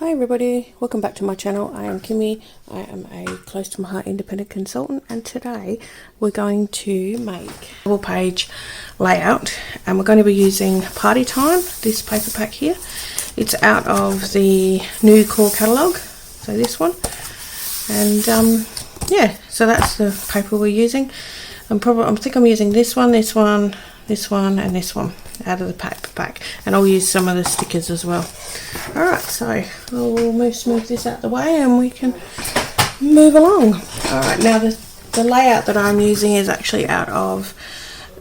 Hi everybody, welcome back to my channel. I am Kimmy. I am a close to my heart independent consultant, and today we're going to make a double page layout, and we're going to be using Party Time, this paper pack here. It's out of the new core catalogue, so this one, and yeah, so that's the paper we're using. I think I'm using this one, this one, this one, and this one out of the paper pack, and I'll use some of the stickers as well. Alright, so I'll move this out the way and we can move along. Alright, now the layout that I'm using is actually out of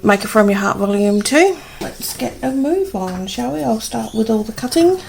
Make It From Your Heart Volume 2. Let's get a move on, shall we? I'll start with all the cutting.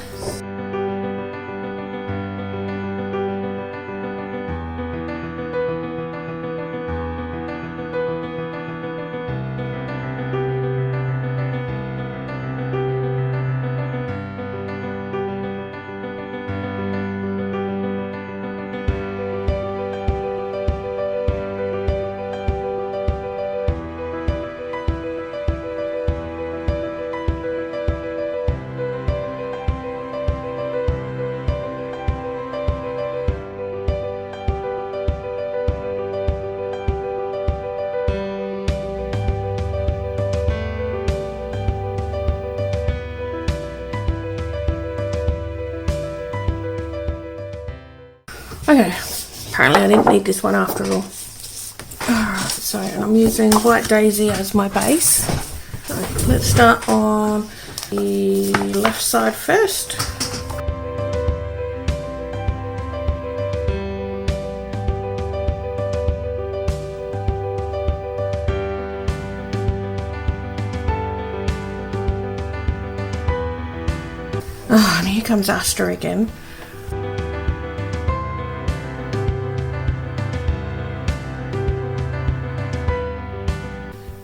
Okay, apparently I didn't need this one after all. Alright, so I'm using White Daisy as my base. So let's start on the left side first. Oh, and here comes Asta again.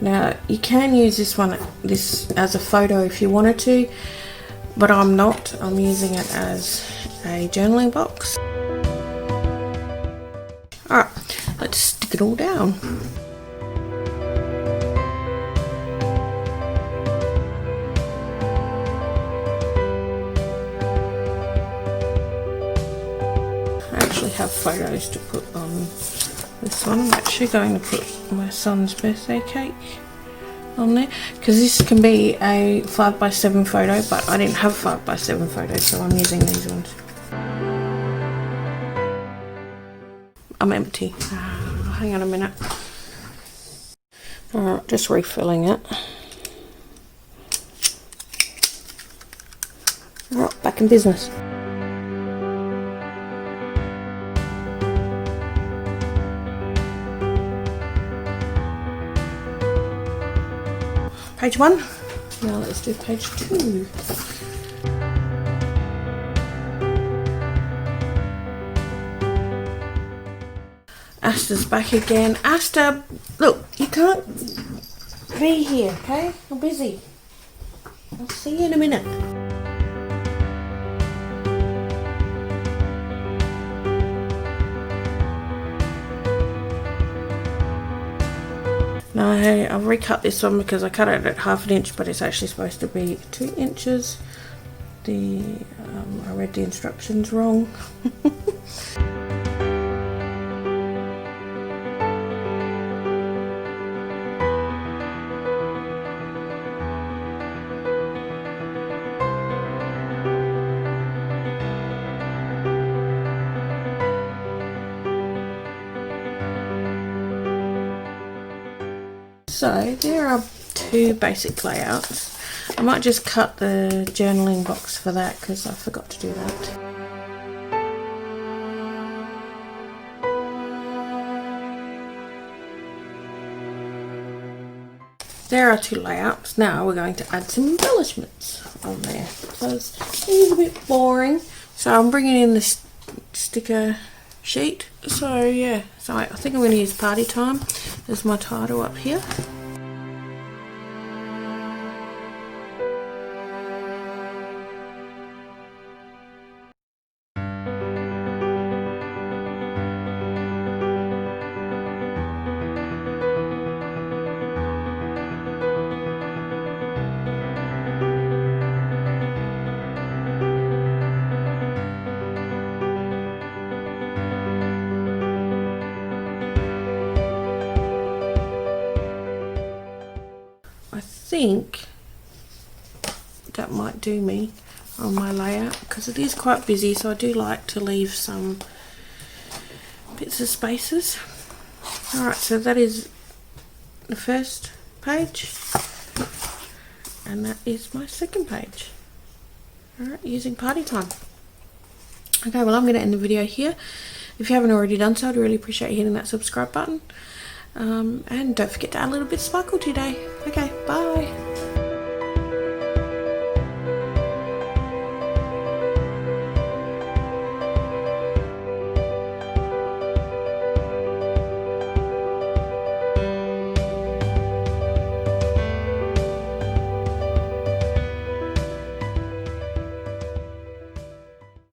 Now you can use this as a photo if you wanted to, but I'm not. I'm using it as a journaling box. Alright, let's stick it all down. I actually have photos to put on this one. I'm actually going to put my son's birthday cake on there because this can be a 5x7 photo, but I didn't have 5x7 photos, so I'm using these ones. I'm empty. Hang on a minute. Alright, just refilling it. Alright, back in business. Page 1. Now let's do page 2. Asta's back again. Asta, look, you can't be here, okay? I'm busy. I'll see you in a minute. Now I've recut this one because I cut it at 1/2 inch, but it's actually supposed to be 2 inches. I read the instructions wrong. So there are 2 basic layouts. I might just cut the journaling box for that because I forgot to do that. There are 2 layouts. Now we're going to add some embellishments on there. So it's a bit boring. So I'm bringing in the sticker sheet. So yeah, so I think I'm going to use Party Time as my title up here. think that might do me on my layout, because it is quite busy, so I do like to leave some bits of spaces. Alright, so that is the first page, and that is my second page. Alright, using party time. Okay, well, I'm going to end the video here. If you haven't already done so, I'd really appreciate you hitting that subscribe button. And don't forget to add a little bit of sparkle today. Okay, bye.